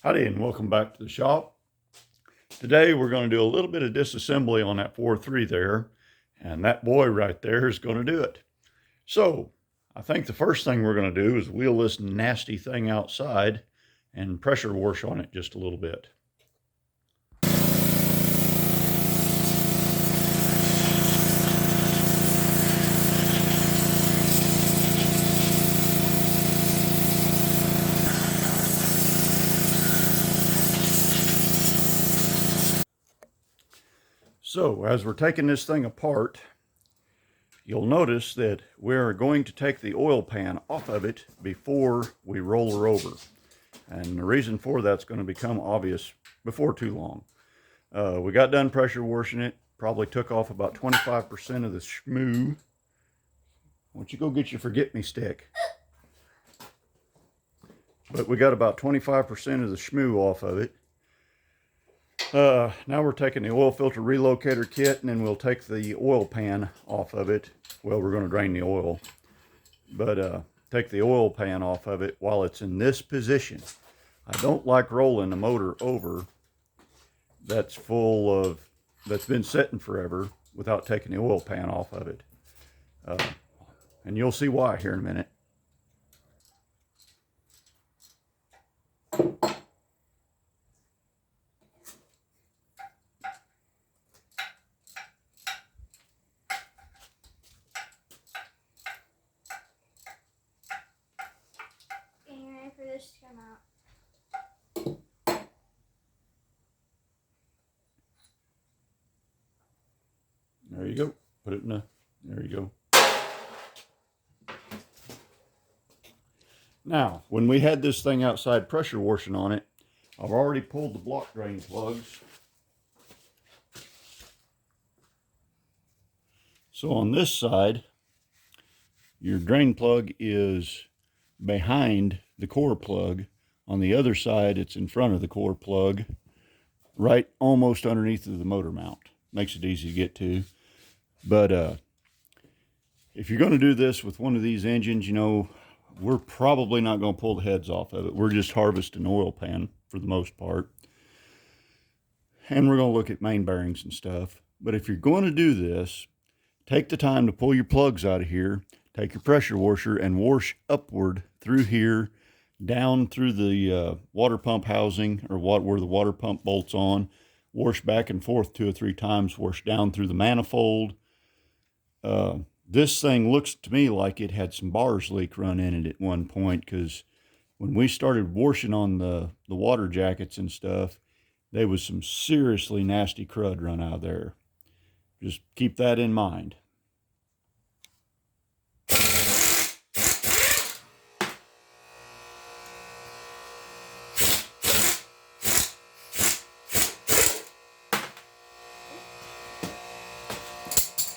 Howdy and welcome back to the shop. Today we're going to do a little bit of disassembly on that 4.3 there, and that boy right there is going to do it. So I think the first thing we're going to do is wheel this nasty thing outside and pressure wash on it just a little bit. So as we're taking this thing apart, you'll notice that we're going to take the oil pan off of it before we roll her over. And the reason for that's going to become obvious before too long. We got done pressure washing it, probably took off about 25% of the schmoo. Why don't you go get your forget-me-stick? But we got about 25% of the schmoo off of it. Now we're taking the oil filter relocator kit, and then we'll take the oil pan off of it. Well, we're going to drain the oil, but take the oil pan off of it while it's in this position. I don't like rolling the motor over that's been sitting forever without taking the oil pan off of it. And you'll see why here in a minute. For this to come out. There you go. Put it in the, there you go. Now, when we had this thing outside pressure washing on it, I've already pulled the block drain plugs. So on this side, your drain plug is behind the core plug. On the other side, it's in front of the core plug, right almost underneath of the motor mount. Makes it easy to get to. But if you're going to do this with one of these engines, you know, we're probably not going to pull the heads off of it. We're just harvesting oil pan for the most part. And we're going to look at main bearings and stuff. But if you're going to do this, take the time to pull your plugs out of here, take your pressure washer and wash upward through here, down through the water pump housing, or where the water pump bolts on, wash back and forth 2 or 3 times, wash down through the manifold. This thing looks to me like it had some bars leak run in it at one point, because when we started washing on the water jackets and stuff, there was some seriously nasty crud run out of there. Just keep that in mind.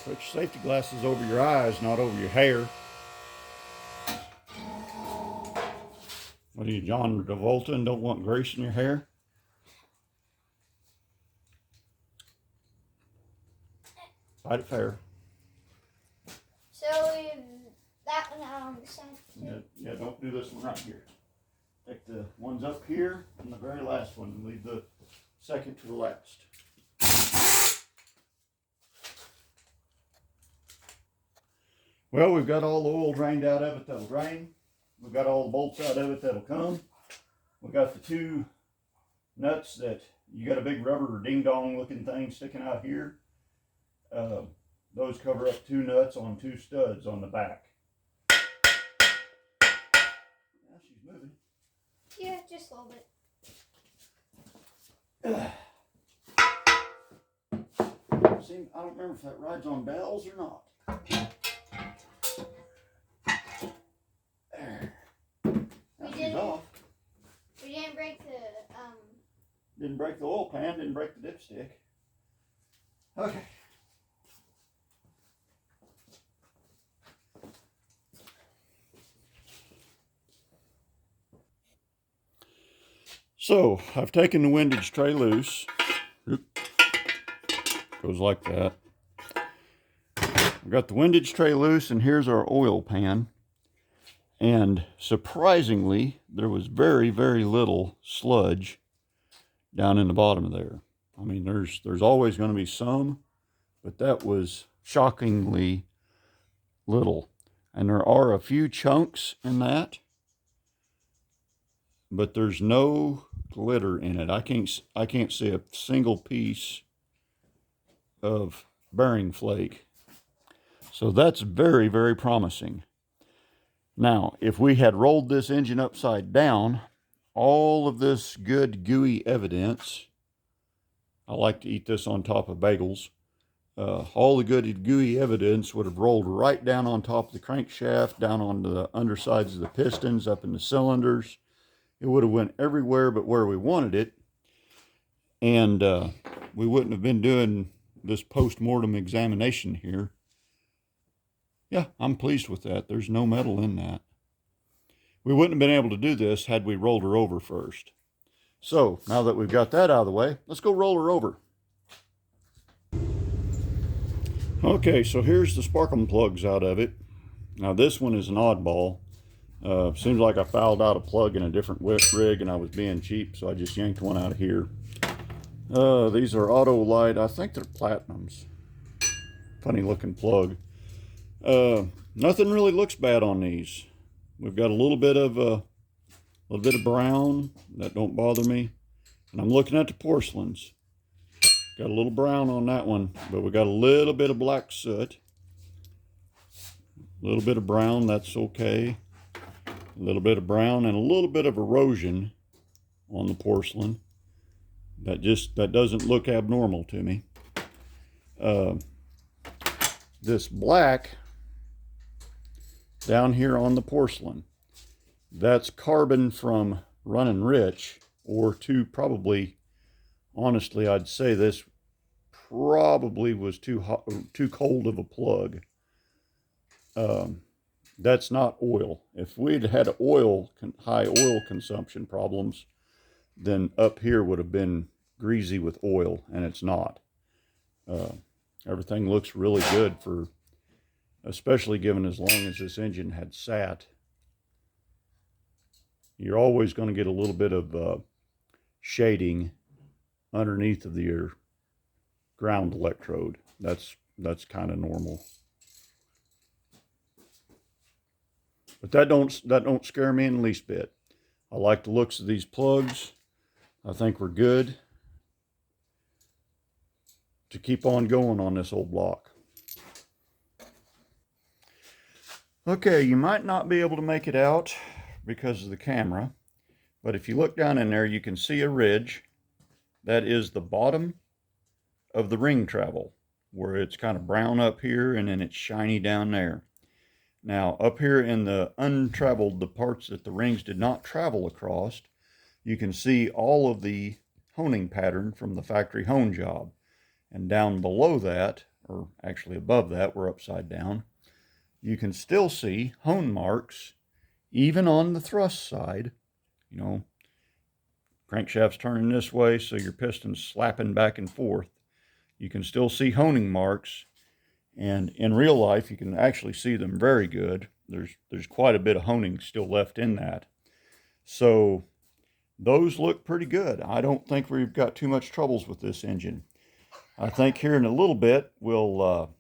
Put your safety glasses over your eyes, not over your hair. What are you, John Travolta, and don't want grease in your hair? Fight it fair. So that one out on the side. Yeah, don't do this one right here. Take the ones up here and the very last one, and leave the second to the last. Well, we've got all the oil drained out of it that'll drain. We've got all the bolts out of it that'll come. We've got the 2 nuts that you got a big rubber ding-dong looking thing sticking out here. Those cover up 2 nuts on 2 studs on the back. Now she's moving. Yeah, just a little bit. See, I don't remember if that rides on bells or not. There. Now she's off. We didn't break the Didn't break the oil pan, didn't break the dipstick. Okay. So, I've taken the windage tray loose. Goes like that. I've got the windage tray loose, and here's our oil pan. And surprisingly, there was very, very little sludge down in the bottom of there. I mean, there's always going to be some, but that was shockingly little. And there are a few chunks in that, but there's no glitter in it. I can't see a single piece of bearing flake. So that's very, very promising. Now, if we had rolled this engine upside down, all of this good gooey evidence, I like to eat this on top of bagels, all the good gooey evidence would have rolled right down on top of the crankshaft, down onto the undersides of the pistons, up in the cylinders. It would have went everywhere but where we wanted it, and we wouldn't have been doing this post-mortem examination here. Yeah, I'm pleased with that. There's no metal in that. We wouldn't have been able to do this had we rolled her over first. So, now that we've got that out of the way, let's go roll her over. Okay, so here's the sparkling plugs out of it. Now this one is an oddball. Seems like I fouled out a plug in a different rig and I was being cheap, so I just yanked one out of here. These are Auto Light. I think they're Platinums. Funny looking plug. Nothing really looks bad on these. We've got a little bit of brown. That don't bother me. And I'm looking at the porcelains. Got a little brown on that one, but we got a little bit of black soot. A little bit of brown, that's okay. A little bit of brown and a little bit of erosion on the porcelain. That doesn't look abnormal to me. This black down here on the porcelain, that's carbon from running rich, or probably, honestly, I'd say this probably was too cold of a plug. That's not oil. If we'd had high oil consumption problems, then up here would have been greasy with oil, and it's not. Everything looks really good for, especially given as long as this engine had sat. You're always going to get a little bit of shading underneath of your ground electrode. That's kind of normal. But that don't scare me in the least bit. I like the looks of these plugs. I think we're good to keep on going on this old block. Okay, you might not be able to make it out because of the camera, but if you look down in there, you can see a ridge. That is the bottom of the ring travel, where it's kind of brown up here and then it's shiny down there. Now, up here in the untraveled, the parts that the rings did not travel across, you can see all of the honing pattern from the factory hone job. And down below that, or actually above that, we're upside down, you can still see hone marks, even on the thrust side. You know, crankshaft's turning this way, so your piston's slapping back and forth. You can still see honing marks, and in real life, you can actually see them very good. There's quite a bit of honing still left in that. So those look pretty good. I don't think we've got too much troubles with this engine. I think here in a little bit, we'll,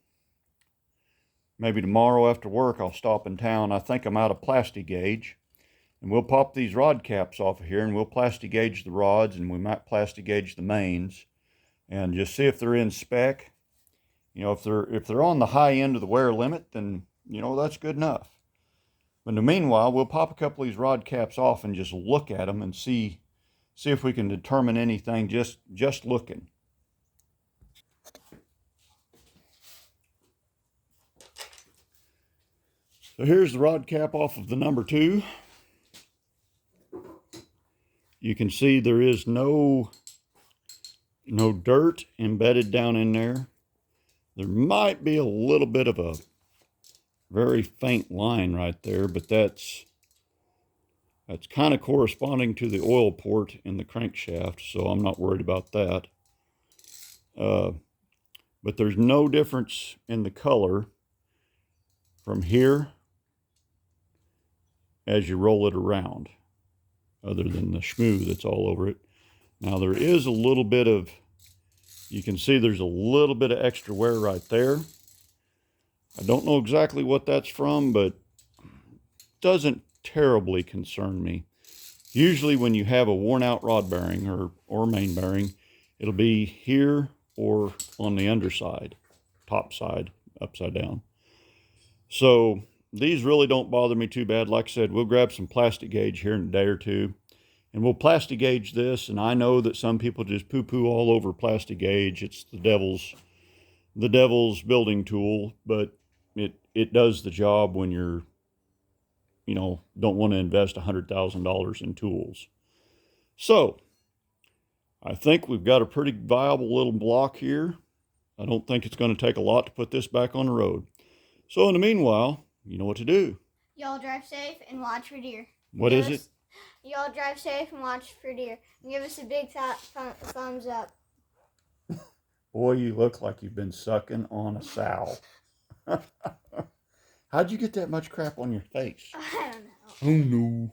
maybe tomorrow after work, I'll stop in town. I think I'm out of plastic gauge. And we'll pop these rod caps off of here, and we'll plastic gauge the rods, and we might plastic gauge the mains, and just see if they're in spec. You know, if they're on the high end of the wear limit, then, you know, that's good enough. But in the meanwhile, we'll pop a couple of these rod caps off and just look at them and see if we can determine anything just looking. So here's the rod cap off of the number 2. You can see there is no dirt embedded down in there. There might be a little bit of a very faint line right there, but that's kind of corresponding to the oil port in the crankshaft, so I'm not worried about that. But there's no difference in the color from here as you roll it around, other than the schmoo that's all over it. Now there is a little bit of, you can see there's a little bit of extra wear right there. I don't know exactly what that's from, but it doesn't terribly concern me. Usually when you have a worn out rod bearing or main bearing, it'll be here or on the underside, top side, upside down. So these really don't bother me too bad. Like I said, we'll grab some plastic gauge here in a day or two, and we'll plastic gauge this. And I know that some people just poo-poo all over plastic gauge. It's the devil's building tool, but it does the job when you're, don't want to invest $100,000 in tools. So I think we've got a pretty viable little block here. I don't think it's going to take a lot to put this back on the road. So in the meanwhile, you know what to do. Y'all drive safe and watch for deer. What is it? Y'all drive safe and watch for deer. And give us a big thumbs up. Boy, you look like you've been sucking on a sow. How'd you get that much crap on your face? I don't know. Oh no.